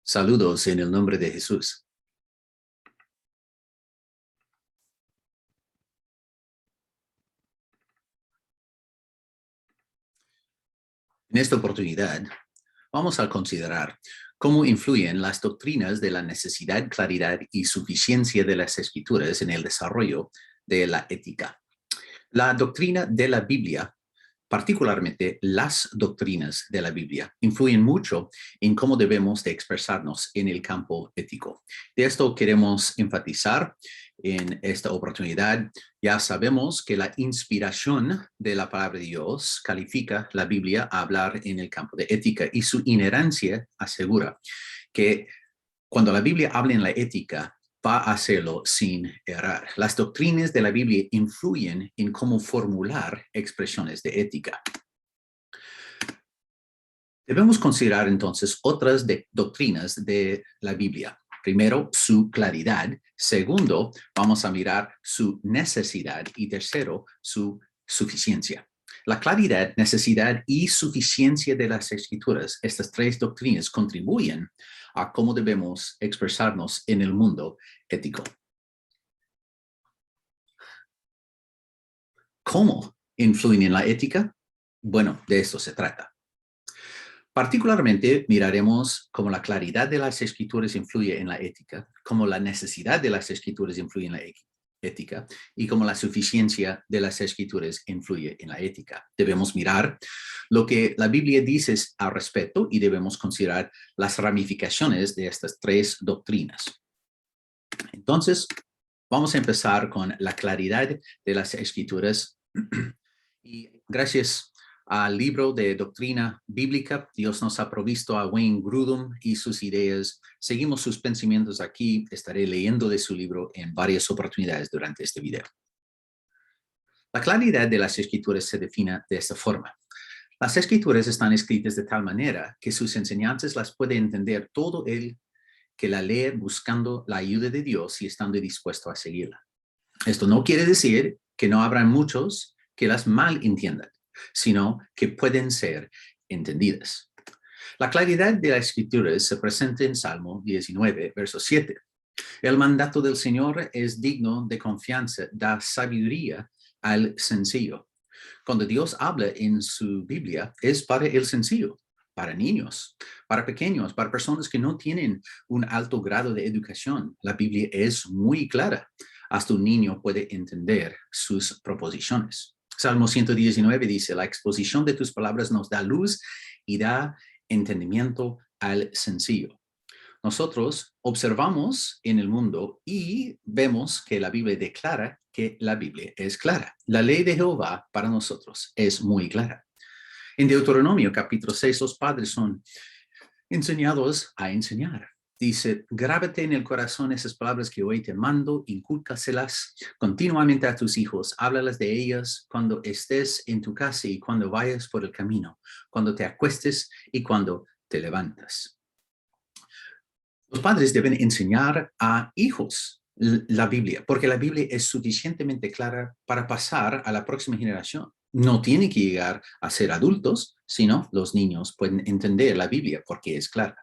Saludos en el nombre de Jesús. En esta oportunidad, vamos a considerar cómo influyen las doctrinas de la necesidad, claridad y suficiencia de las Escrituras en el desarrollo de la ética. La doctrina de la Biblia, particularmente las doctrinas de la Biblia, influyen mucho en cómo debemos de expresarnos en el campo ético. De esto queremos enfatizar en esta oportunidad. Ya sabemos que la inspiración de la palabra de Dios califica la Biblia a hablar en el campo de ética y su inherencia asegura que cuando la Biblia habla en la ética, va a hacerlo sin errar. Las doctrinas de la Biblia influyen en cómo formular expresiones de ética. Debemos considerar entonces otras doctrinas de la Biblia. Primero, su claridad. Segundo, vamos a mirar su necesidad. Y tercero, su suficiencia. La claridad, necesidad y suficiencia de las Escrituras, estas tres doctrinas contribuyen a cómo debemos expresarnos en el mundo ético. ¿Cómo influyen en la ética? Bueno, de eso se trata. Particularmente miraremos cómo la claridad de las Escrituras influye en la ética, cómo la necesidad de las Escrituras influye en la ética y cómo la suficiencia de las Escrituras influye en la ética. Debemos mirar lo que la Biblia dice al respecto y debemos considerar las ramificaciones de estas tres doctrinas. Entonces, vamos a empezar con la claridad de las Escrituras. Y gracias al libro de doctrina bíblica, Dios nos ha provisto a Wayne Grudem y sus ideas. Seguimos sus pensamientos aquí. Estaré leyendo de su libro en varias oportunidades durante este video. La claridad de las Escrituras se define de esta forma. Las Escrituras están escritas de tal manera que sus enseñanzas las puede entender todo el que la lee buscando la ayuda de Dios y estando dispuesto a seguirla. Esto no quiere decir que no habrá muchos que las mal entiendan, sino que pueden ser entendidas. La claridad de las Escrituras se presenta en Salmo 19, verso 7. El mandato del Señor es digno de confianza, da sabiduría al sencillo. Cuando Dios habla en su Biblia, es para el sencillo, para niños, para pequeños, para personas que no tienen un alto grado de educación. La Biblia es muy clara. Hasta un niño puede entender sus proposiciones. Salmo 119 dice, la exposición de tus palabras nos da luz y da entendimiento al sencillo. Nosotros observamos en el mundo y vemos que la Biblia declara que la Biblia es clara. La ley de Jehová para nosotros es muy clara. En Deuteronomio capítulo 6, los padres son enseñados a enseñar. Dice, grábate en el corazón esas palabras que hoy te mando, incúlcaselas continuamente a tus hijos, háblalas de ellas cuando estés en tu casa y cuando vayas por el camino, cuando te acuestes y cuando te levantas. Los padres deben enseñar a hijos la Biblia, porque la Biblia es suficientemente clara para pasar a la próxima generación. No tiene que llegar a ser adultos, sino los niños pueden entender la Biblia porque es clara.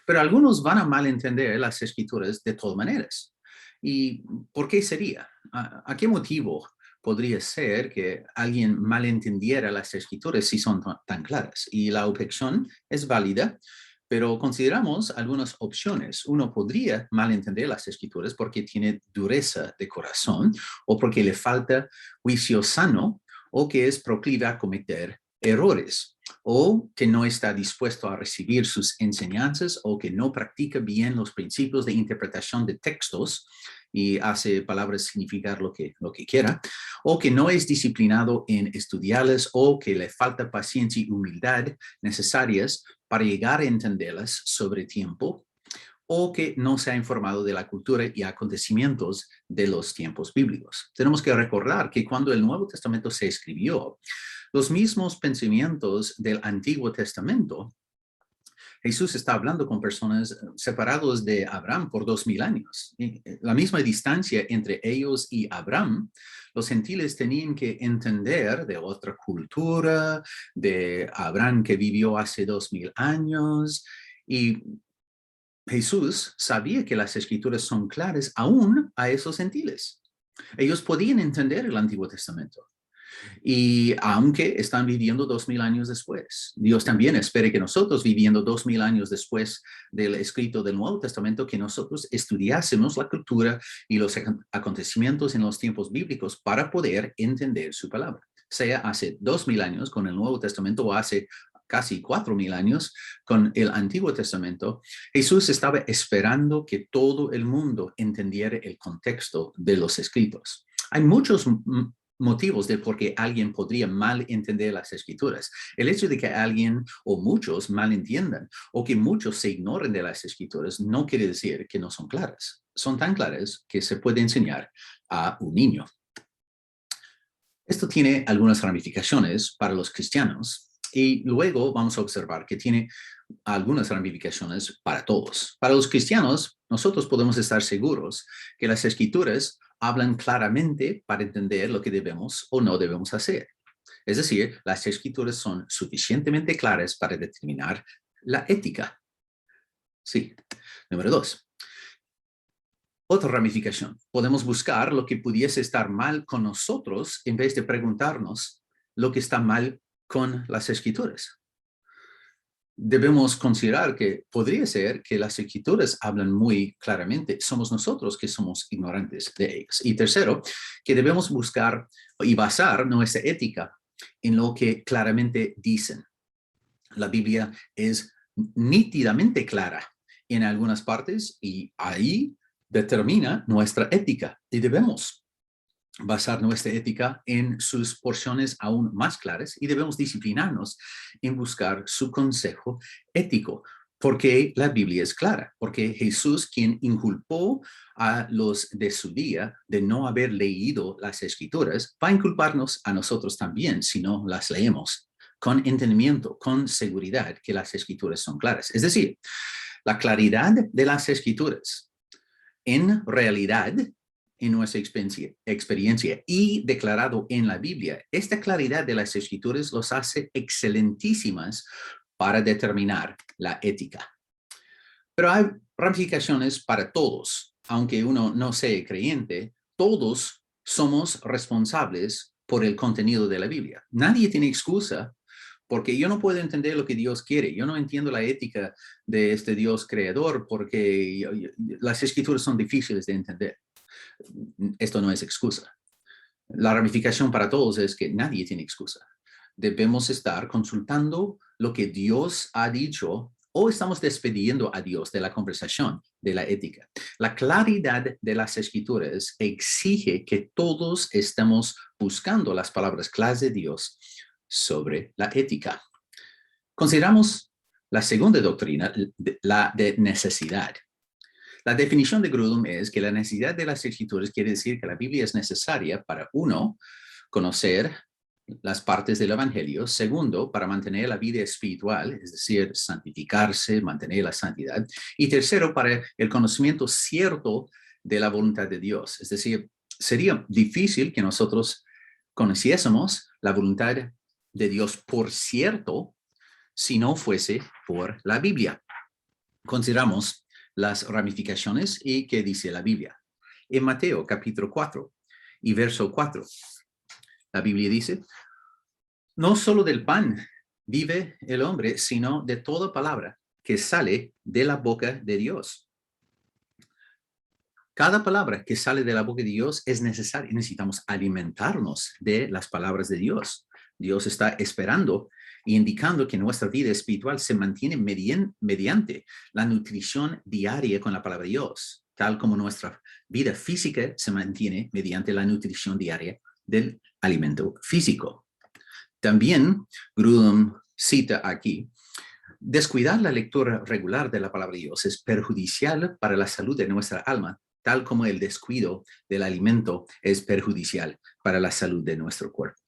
Pero algunos van a malentender las Escrituras de todas maneras. ¿Y por qué sería? ¿A qué motivo podría ser que alguien malentendiera las Escrituras si son tan claras? Y la objeción es válida, pero consideramos algunas opciones. Uno podría malentender las Escrituras porque tiene dureza de corazón o porque le falta juicio sano o que es proclive a cometer errores, o que no está dispuesto a recibir sus enseñanzas, o que no practica bien los principios de interpretación de textos y hace palabras significar lo que quiera, o que no es disciplinado en estudiarlas, o que le falta paciencia y humildad necesarias para llegar a entenderlas sobre tiempo, o que no se ha informado de la cultura y acontecimientos de los tiempos bíblicos. Tenemos que recordar que cuando el Nuevo Testamento se escribió, los mismos pensamientos del Antiguo Testamento, Jesús está hablando con personas separados de Abraham por 2000 años. Y la misma distancia entre ellos y Abraham, los gentiles tenían que entender de otra cultura, de Abraham que vivió hace 2000 años, y Jesús sabía que las escrituras son claras aún a esos gentiles. Ellos podían entender el Antiguo Testamento. Y aunque están viviendo 2000 años después, Dios también espera que nosotros, viviendo 2000 años después del escrito del Nuevo Testamento, que nosotros estudiásemos la cultura y los acontecimientos en los tiempos bíblicos para poder entender su palabra. Sea hace 2000 años con el Nuevo Testamento o hace casi 4000 años con el Antiguo Testamento, Jesús estaba esperando que todo el mundo entendiera el contexto de los escritos. Hay muchos motivos de por qué alguien podría mal entender las escrituras. El hecho de que alguien o muchos mal entiendan o que muchos se ignoren de las escrituras no quiere decir que no son claras. Son tan claras que se puede enseñar a un niño. Esto tiene algunas ramificaciones para los cristianos y luego vamos a observar que tiene algunas ramificaciones para todos. Para los cristianos, nosotros podemos estar seguros que las escrituras hablan claramente para entender lo que debemos o no debemos hacer. Es decir, las escrituras son suficientemente claras para determinar la ética. Sí. Número 2. Otra ramificación. Podemos buscar lo que pudiese estar mal con nosotros en vez de preguntarnos lo que está mal con las escrituras. Debemos considerar que podría ser que las escrituras hablan muy claramente. Somos nosotros que somos ignorantes de ellas. Y tercero, que debemos buscar y basar nuestra ética en lo que claramente dicen. La Biblia es nítidamente clara en algunas partes y ahí determina nuestra ética y debemos basar nuestra ética en sus porciones aún más claras y debemos disciplinarnos en buscar su consejo ético, porque la Biblia es clara, porque Jesús, quien inculpó a los de su día de no haber leído las escrituras, va a inculparnos a nosotros también si no las leemos con entendimiento, con seguridad que las escrituras son claras. Es decir, la claridad de las escrituras en realidad en nuestra experiencia y declarado en la Biblia, esta claridad de las escrituras los hace excelentísimas para determinar la ética. Pero hay ramificaciones para todos. Aunque uno no sea creyente, todos somos responsables por el contenido de la Biblia. Nadie tiene excusa porque yo no puedo entender lo que Dios quiere. Yo no entiendo la ética de este Dios creador porque las escrituras son difíciles de entender. Esto no es excusa. La ramificación para todos es que nadie tiene excusa. Debemos estar consultando lo que Dios ha dicho o estamos despediendo a Dios de la conversación de la ética. La claridad de las escrituras exige que todos estemos buscando las palabras claras de Dios sobre la ética. Consideramos la segunda doctrina, la de necesidad. La definición de Grudem es que la necesidad de las escrituras quiere decir que la Biblia es necesaria para, uno, conocer las partes del Evangelio. Segundo, para mantener la vida espiritual, es decir, santificarse, mantener la santidad. Y tercero, para el conocimiento cierto de la voluntad de Dios. Es decir, sería difícil que nosotros conociésemos la voluntad de Dios por cierto si no fuese por la Biblia. Consideramos las ramificaciones y qué dice la Biblia. En Mateo capítulo 4 y verso 4, la Biblia dice, no solo del pan vive el hombre, sino de toda palabra que sale de la boca de Dios. Cada palabra que sale de la boca de Dios es necesaria. Necesitamos alimentarnos de las palabras de Dios. Dios está esperando y indicando que nuestra vida espiritual se mantiene mediante la nutrición diaria con la palabra de Dios, tal como nuestra vida física se mantiene mediante la nutrición diaria del alimento físico. También Grudem cita aquí, descuidar la lectura regular de la palabra de Dios es perjudicial para la salud de nuestra alma, tal como el descuido del alimento es perjudicial para la salud de nuestro cuerpo.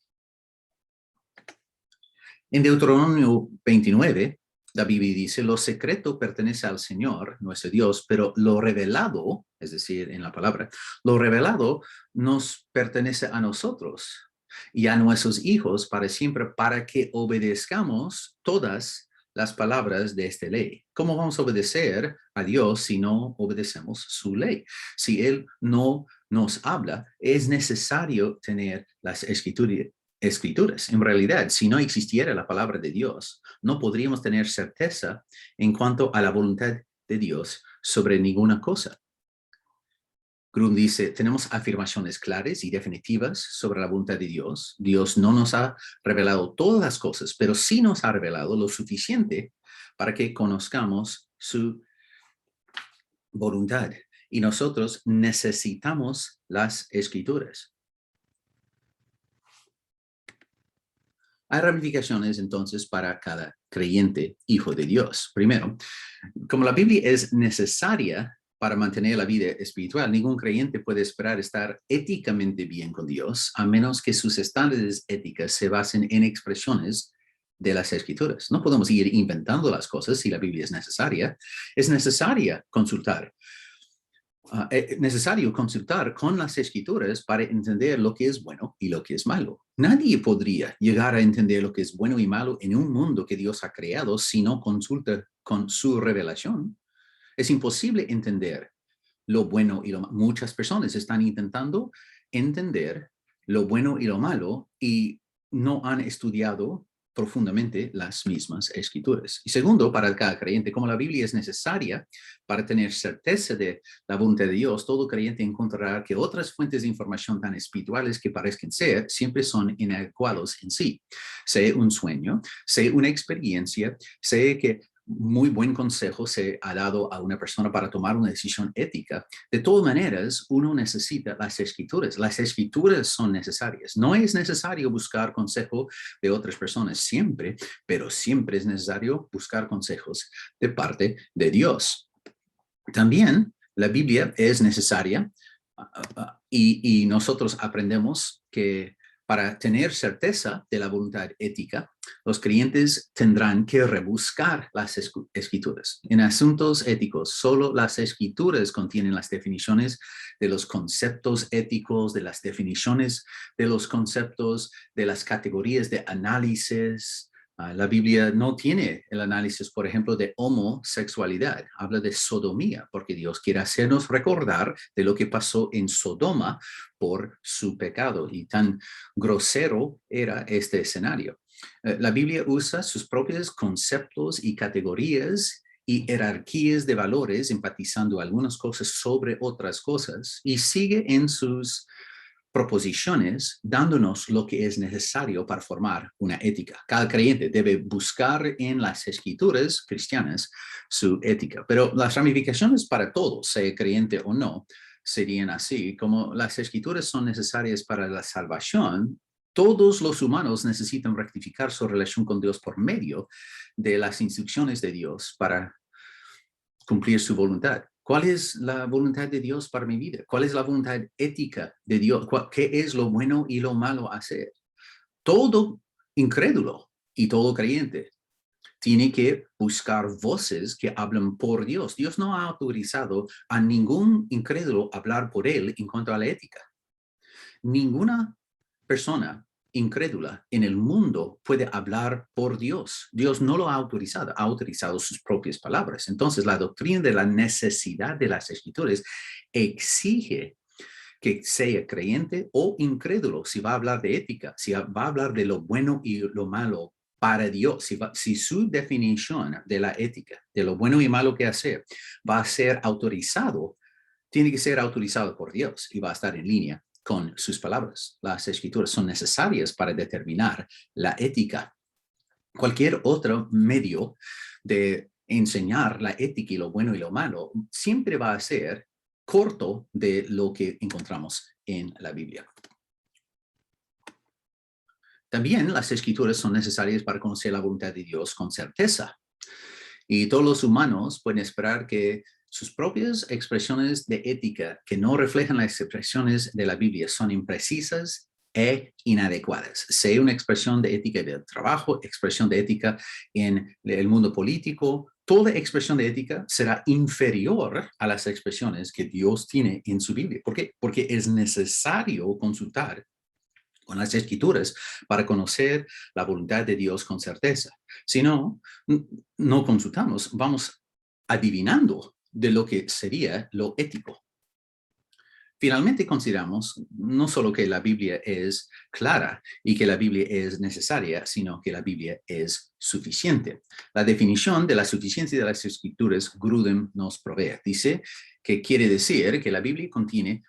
En Deuteronomio 29, la Biblia dice, lo secreto pertenece al Señor, nuestro Dios, pero lo revelado, es decir, en la palabra, lo revelado nos pertenece a nosotros y a nuestros hijos para siempre, para que obedezcamos todas las palabras de esta ley. ¿Cómo vamos a obedecer a Dios si no obedecemos su ley? Si Él no nos habla, es necesario tener las escrituras. En realidad, si no existiera la palabra de Dios, no podríamos tener certeza en cuanto a la voluntad de Dios sobre ninguna cosa. Grum dice, tenemos afirmaciones claras y definitivas sobre la voluntad de Dios. Dios no nos ha revelado todas las cosas, pero sí nos ha revelado lo suficiente para que conozcamos su voluntad. Y nosotros necesitamos las escrituras. Hay ramificaciones entonces para cada creyente hijo de Dios. Primero, como la Biblia es necesaria para mantener la vida espiritual, ningún creyente puede esperar estar éticamente bien con Dios, a menos que sus estándares éticos se basen en expresiones de las Escrituras. No podemos ir inventando las cosas si la Biblia es necesaria. Es necesario consultar con las Escrituras para entender lo que es bueno y lo que es malo. Nadie podría llegar a entender lo que es bueno y malo en un mundo que Dios ha creado si no consulta con su revelación. Es imposible entender lo bueno y lo malo. Muchas personas están intentando entender lo bueno y lo malo y no han estudiado profundamente las mismas escrituras. Y segundo, para cada creyente, como la Biblia es necesaria para tener certeza de la voluntad de Dios, todo creyente encontrará que otras fuentes de información tan espirituales que parezcan ser, siempre son inadecuados en sí. Sea un sueño, sea una experiencia, sea que muy buen consejo se ha dado a una persona para tomar una decisión ética. De todas maneras, uno necesita las escrituras. Las escrituras son necesarias. No es necesario buscar consejo de otras personas siempre, pero siempre es necesario buscar consejos de parte de Dios. También la Biblia es necesaria y nosotros aprendemos que para tener certeza de la voluntad ética, los creyentes tendrán que rebuscar las escrituras. En asuntos éticos, solo las escrituras contienen las definiciones de los conceptos éticos, de las definiciones de los conceptos, de las categorías de análisis. La Biblia no tiene el análisis, por ejemplo, de homosexualidad. Habla de sodomía, porque Dios quiere hacernos recordar de lo que pasó en Sodoma por su pecado. Y tan grosero era este escenario. La Biblia usa sus propios conceptos y categorías y jerarquías de valores, enfatizando algunas cosas sobre otras cosas, y sigue en sus proposiciones, dándonos lo que es necesario para formar una ética. Cada creyente debe buscar en las escrituras cristianas su ética, pero las ramificaciones para todos, sea creyente o no, serían así. Como las escrituras son necesarias para la salvación, todos los humanos necesitan rectificar su relación con Dios por medio de las instrucciones de Dios para cumplir su voluntad. ¿Cuál es la voluntad de Dios para mi vida? ¿Cuál es la voluntad ética de Dios? ¿Qué es lo bueno y lo malo hacer? Todo incrédulo y todo creyente tiene que buscar voces que hablan por Dios. Dios no ha autorizado a ningún incrédulo hablar por él en cuanto a la ética. Ninguna persona incrédula en el mundo puede hablar por Dios. Dios no lo ha autorizado sus propias palabras. Entonces, la doctrina de la necesidad de las escrituras exige que sea creyente o incrédulo, si va a hablar de ética, si va a hablar de lo bueno y lo malo para Dios, si su definición de la ética, de lo bueno y malo que hacer, va a ser autorizado, tiene que ser autorizado por Dios y va a estar en línea con sus palabras. Las escrituras son necesarias para determinar la ética. Cualquier otro medio de enseñar la ética y lo bueno y lo malo siempre va a ser corto de lo que encontramos en la Biblia. También las escrituras son necesarias para conocer la voluntad de Dios con certeza. Y todos los humanos pueden esperar que sus propias expresiones de ética que no reflejan las expresiones de la Biblia son imprecisas e inadecuadas. Sea una expresión de ética del trabajo, expresión de ética en el mundo político, toda expresión de ética será inferior a las expresiones que Dios tiene en su Biblia. ¿Por qué? Porque es necesario consultar con las escrituras para conocer la voluntad de Dios con certeza. Si no, no consultamos, vamos adivinando de lo que sería lo ético. Finalmente consideramos no solo que la Biblia es clara y que la Biblia es necesaria, sino que la Biblia es suficiente. La definición de la suficiencia de las Escrituras Grudem nos provee. Dice que quiere decir que la Biblia contiene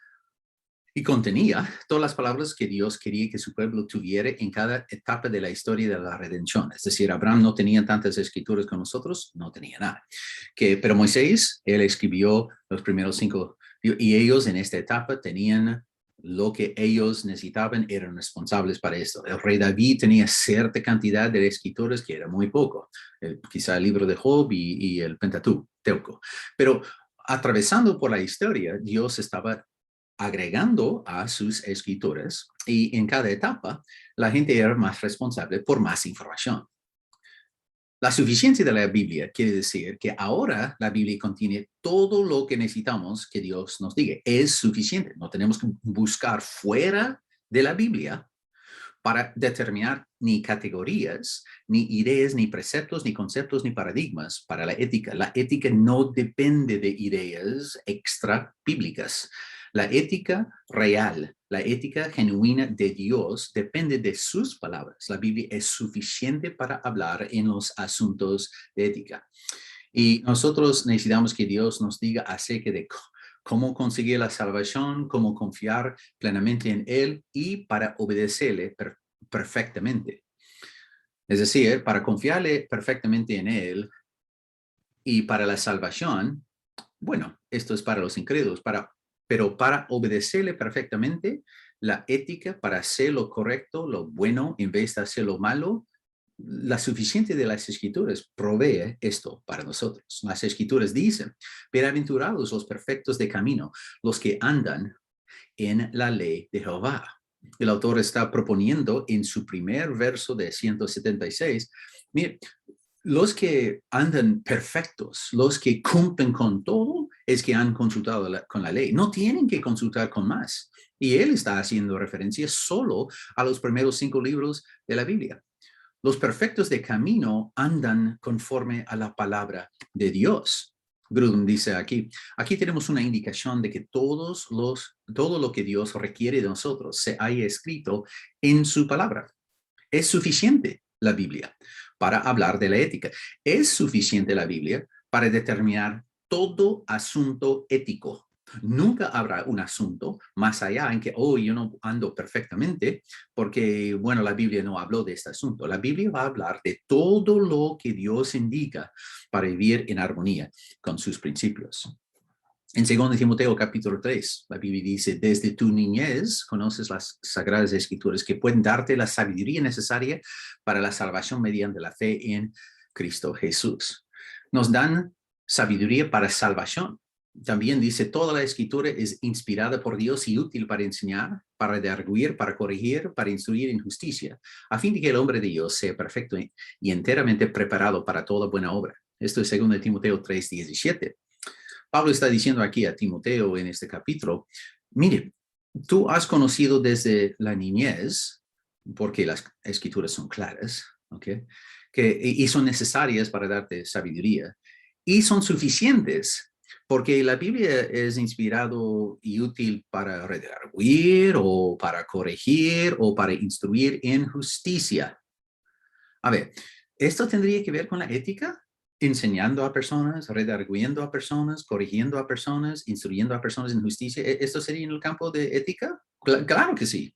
y contenía todas las palabras que Dios quería que su pueblo tuviera en cada etapa de la historia de la redención. Es decir, Abraham no tenía tantas escrituras como nosotros, no tenía nada. Pero Moisés, él escribió los primeros 5, y ellos en esta etapa tenían lo que ellos necesitaban, eran responsables para esto. El rey David tenía cierta cantidad de escrituras que era muy poco, quizá el libro de Job y el Pentateuco. Pero atravesando por la historia, Dios estaba agregando a sus escrituras y en cada etapa la gente era más responsable por más información. La suficiencia de la Biblia quiere decir que ahora la Biblia contiene todo lo que necesitamos que Dios nos diga. Es suficiente. No tenemos que buscar fuera de la Biblia para determinar ni categorías, ni ideas, ni preceptos, ni conceptos, ni paradigmas para la ética. La ética no depende de ideas extra bíblicas. La ética real, la ética genuina de Dios depende de sus palabras. La Biblia es suficiente para hablar en los asuntos de ética. Y nosotros necesitamos que Dios nos diga acerca de cómo conseguir la salvación, cómo confiar plenamente en Él y para obedecerle perfectamente. Es decir, para confiarle perfectamente en Él y para la salvación, bueno, esto es para los incrédulos, pero para obedecerle perfectamente, la ética para hacer lo correcto, lo bueno, en vez de hacer lo malo, la suficiencia de las escrituras provee esto para nosotros. Las escrituras dicen, bienaventurados los perfectos de camino, los que andan en la ley de Jehová. El autor está proponiendo en su primer verso de 176, mire, los que andan perfectos, los que cumplen con todo, es que han consultado con la ley. No tienen que consultar con más. Y él está haciendo referencia solo a los primeros 5 libros de la Biblia. Los perfectos de camino andan conforme a la palabra de Dios. Grudem dice aquí tenemos una indicación de que todo lo que Dios requiere de nosotros se haya escrito en su palabra. Es suficiente la Biblia para hablar de la ética. Es suficiente la Biblia para determinar todo asunto ético. Nunca habrá un asunto más allá en que, yo no ando perfectamente porque, bueno, la Biblia no habló de este asunto. La Biblia va a hablar de todo lo que Dios indica para vivir en armonía con sus principios. En 2 Timoteo capítulo 3, la Biblia dice, desde tu niñez conoces las sagradas escrituras que pueden darte la sabiduría necesaria para la salvación mediante la fe en Cristo Jesús. Nos dan sabiduría para salvación. También dice, toda la escritura es inspirada por Dios y útil para enseñar, para redarguir, para corregir, para instruir en justicia, a fin de que el hombre de Dios sea perfecto y enteramente preparado para toda buena obra. Esto es 2 Timoteo 3:17. Pablo está diciendo aquí a Timoteo en este capítulo, mire, tú has conocido desde la niñez, porque las escrituras son claras, ¿okay? Y son necesarias para darte sabiduría, y son suficientes, porque la Biblia es inspirado y útil para redarguir, o para corregir, o para instruir en justicia. A ver, ¿esto tendría que ver con la ética? Enseñando a personas, redarguyendo a personas, corrigiendo a personas, instruyendo a personas en justicia. ¿Esto sería en el campo de ética? Claro que sí.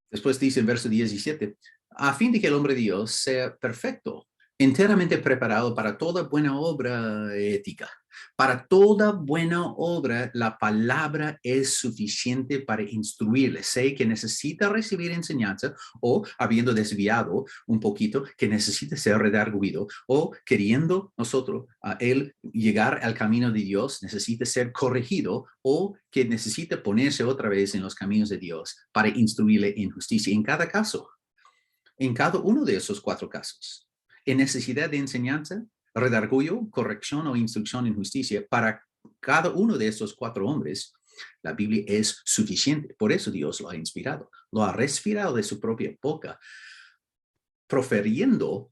Después dice en verso 17, a fin de que el hombre de Dios sea perfecto, enteramente preparado para toda buena obra ética. Para toda buena obra, la palabra es suficiente para instruirle. Sé que necesita recibir enseñanza o, habiendo desviado un poquito, que necesita ser redarguido o, queriendo nosotros a él llegar al camino de Dios, necesita ser corregido o que necesita ponerse otra vez en los caminos de Dios para instruirle en justicia. En cada caso, en cada uno de esos 4 casos, en necesidad de enseñanza, redarguyo, corrección o instrucción en justicia, para cada uno de estos 4 hombres, La Biblia es suficiente. Por eso Dios lo ha inspirado. Lo ha respirado de su propia boca, proferiendo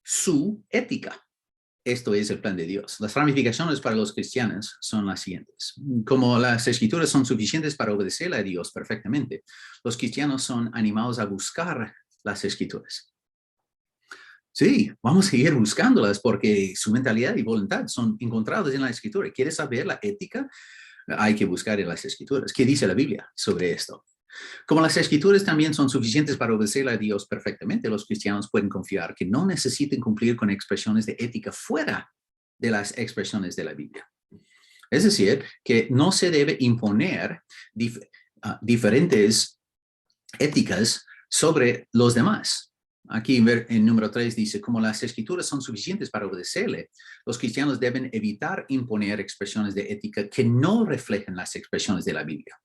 su ética. Esto es el plan de Dios. Las ramificaciones para los cristianos son las siguientes. Como las escrituras son suficientes para obedecer a Dios perfectamente, los cristianos son animados a buscar las escrituras. Sí, vamos a seguir buscándolas porque su mentalidad y voluntad son encontradas en la escritura. ¿Quieres saber la ética? Hay que buscar en las escrituras. ¿Qué dice la Biblia sobre esto? Como las escrituras también son suficientes para obedecer a Dios perfectamente, los cristianos pueden confiar que no necesiten cumplir con expresiones de ética fuera de las expresiones de la Biblia. Es decir, que no se debe imponer diferentes éticas sobre los demás. Aquí en número 3 dice, como las escrituras son suficientes para obedecerle, los cristianos deben evitar imponer expresiones de ética que no reflejen las expresiones de la Biblia.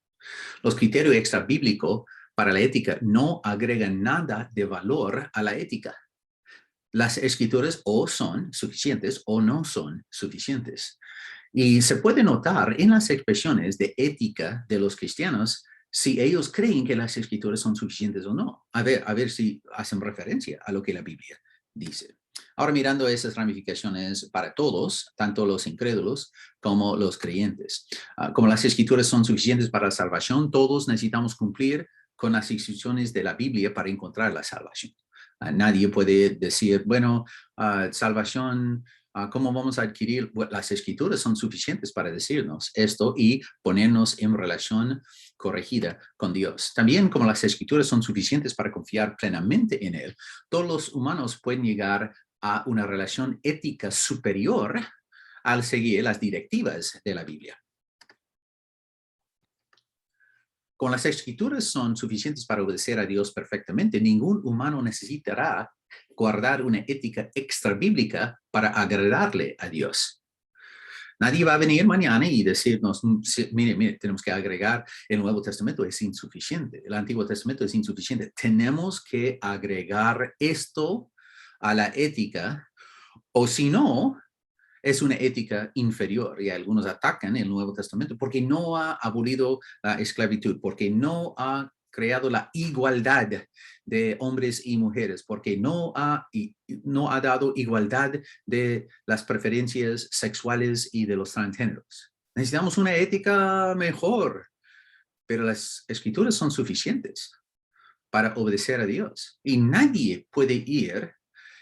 Los criterios extrabíblicos para la ética no agregan nada de valor a la ética. Las escrituras o son suficientes o no son suficientes. Y se puede notar en las expresiones de ética de los cristianos si ellos creen que las escrituras son suficientes o no. A ver si hacen referencia a lo que la Biblia dice. Ahora mirando esas ramificaciones para todos, tanto los incrédulos como los creyentes. Como las escrituras son suficientes para la salvación, todos necesitamos cumplir con las instrucciones de la Biblia para encontrar la salvación. Nadie puede decir, bueno, salvación, ¿cómo vamos a adquirir? Bueno, las escrituras son suficientes para decirnos esto y ponernos en relación corregida con Dios. También como las escrituras son suficientes para confiar plenamente en Él, todos los humanos pueden llegar a una relación ética superior al seguir las directivas de la Biblia. Como las escrituras son suficientes para obedecer a Dios perfectamente, ningún humano necesitará guardar una ética extrabíblica para agradarle a Dios. Nadie va a venir mañana y decirnos, mire, tenemos que agregar el Nuevo Testamento, es insuficiente. El Antiguo Testamento es insuficiente. Tenemos que agregar esto a la ética, o si no, es una ética inferior y algunos atacan el Nuevo Testamento porque no ha abolido la esclavitud, porque no ha creado la igualdad de hombres y mujeres, porque no ha dado igualdad de las preferencias sexuales y de los transgéneros. Necesitamos una ética mejor, pero las escrituras son suficientes para obedecer a Dios y nadie puede ir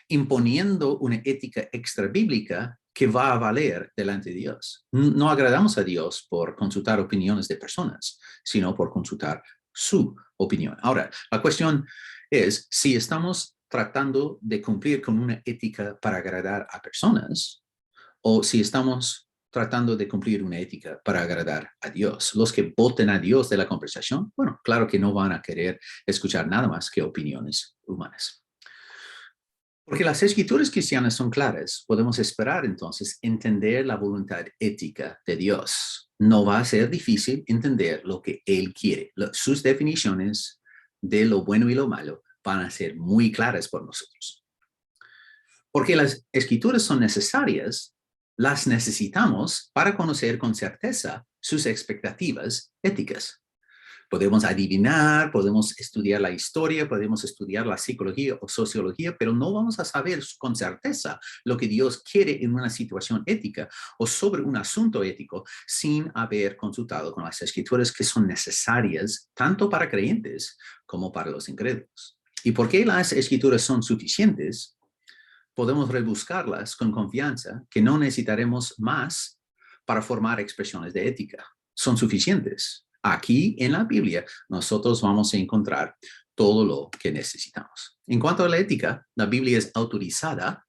imponiendo una ética extrabíblica que va a valer delante de Dios. No agradamos a Dios por consultar opiniones de personas, sino por consultar su opinión. Ahora, la cuestión es si estamos tratando de cumplir con una ética para agradar a personas o si estamos tratando de cumplir una ética para agradar a Dios. Los que voten a Dios de la conversación, bueno, claro que no van a querer escuchar nada más que opiniones humanas. Porque las escrituras cristianas son claras, podemos esperar entonces entender la voluntad ética de Dios. No va a ser difícil entender lo que Él quiere. Sus definiciones de lo bueno y lo malo van a ser muy claras por nosotros. Porque las escrituras son necesarias, las necesitamos para conocer con certeza sus expectativas éticas. Podemos adivinar, podemos estudiar la historia, podemos estudiar la psicología o sociología, pero no vamos a saber con certeza lo que Dios quiere en una situación ética o sobre un asunto ético sin haber consultado con las escrituras que son necesarias tanto para creyentes como para los incrédulos. ¿Y por qué las escrituras son suficientes? Podemos rebuscarlas con confianza que no necesitaremos más para formar expresiones de ética. Son suficientes. Aquí en la Biblia nosotros vamos a encontrar todo lo que necesitamos. En cuanto a la ética, la Biblia es autorizada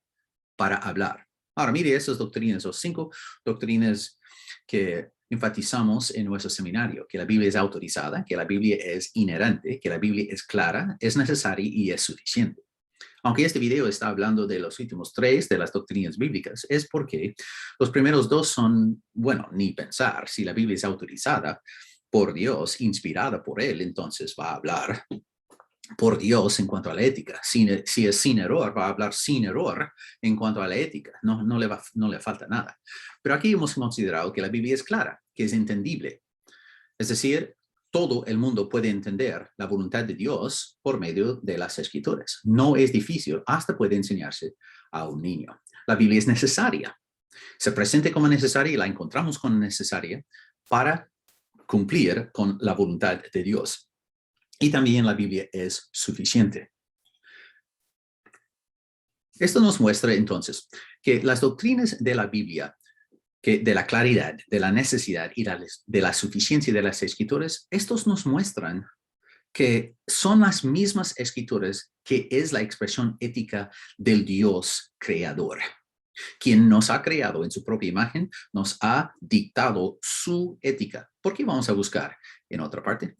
para hablar. Ahora, mire esas doctrinas, los 5 doctrinas que enfatizamos en nuestro seminario, que la Biblia es autorizada, que la Biblia es inherente, que la Biblia es clara, es necesaria y es suficiente. Aunque este video está hablando de los últimos 3 de las doctrinas bíblicas, es porque los primeros 2 son, bueno, ni pensar. Si la Biblia es autorizada por Dios, inspirada por Él, entonces va a hablar por Dios en cuanto a la ética. Si es sin error, va a hablar sin error en cuanto a la ética. No le falta nada. Pero aquí hemos considerado que la Biblia es clara, que es entendible. Es decir, todo el mundo puede entender la voluntad de Dios por medio de las Escrituras. No es difícil, hasta puede enseñarse a un niño. La Biblia es necesaria. Se presenta como necesaria y la encontramos como necesaria para cumplir con la voluntad de Dios. Y también la Biblia es suficiente. Esto nos muestra entonces que las doctrinas de la Biblia, que de la claridad, de la necesidad y de la suficiencia de las Escrituras, estos nos muestran que son las mismas Escrituras que es la expresión ética del Dios creador, quien nos ha creado en su propia imagen, nos ha dictado su ética. ¿Por qué vamos a buscar en otra parte?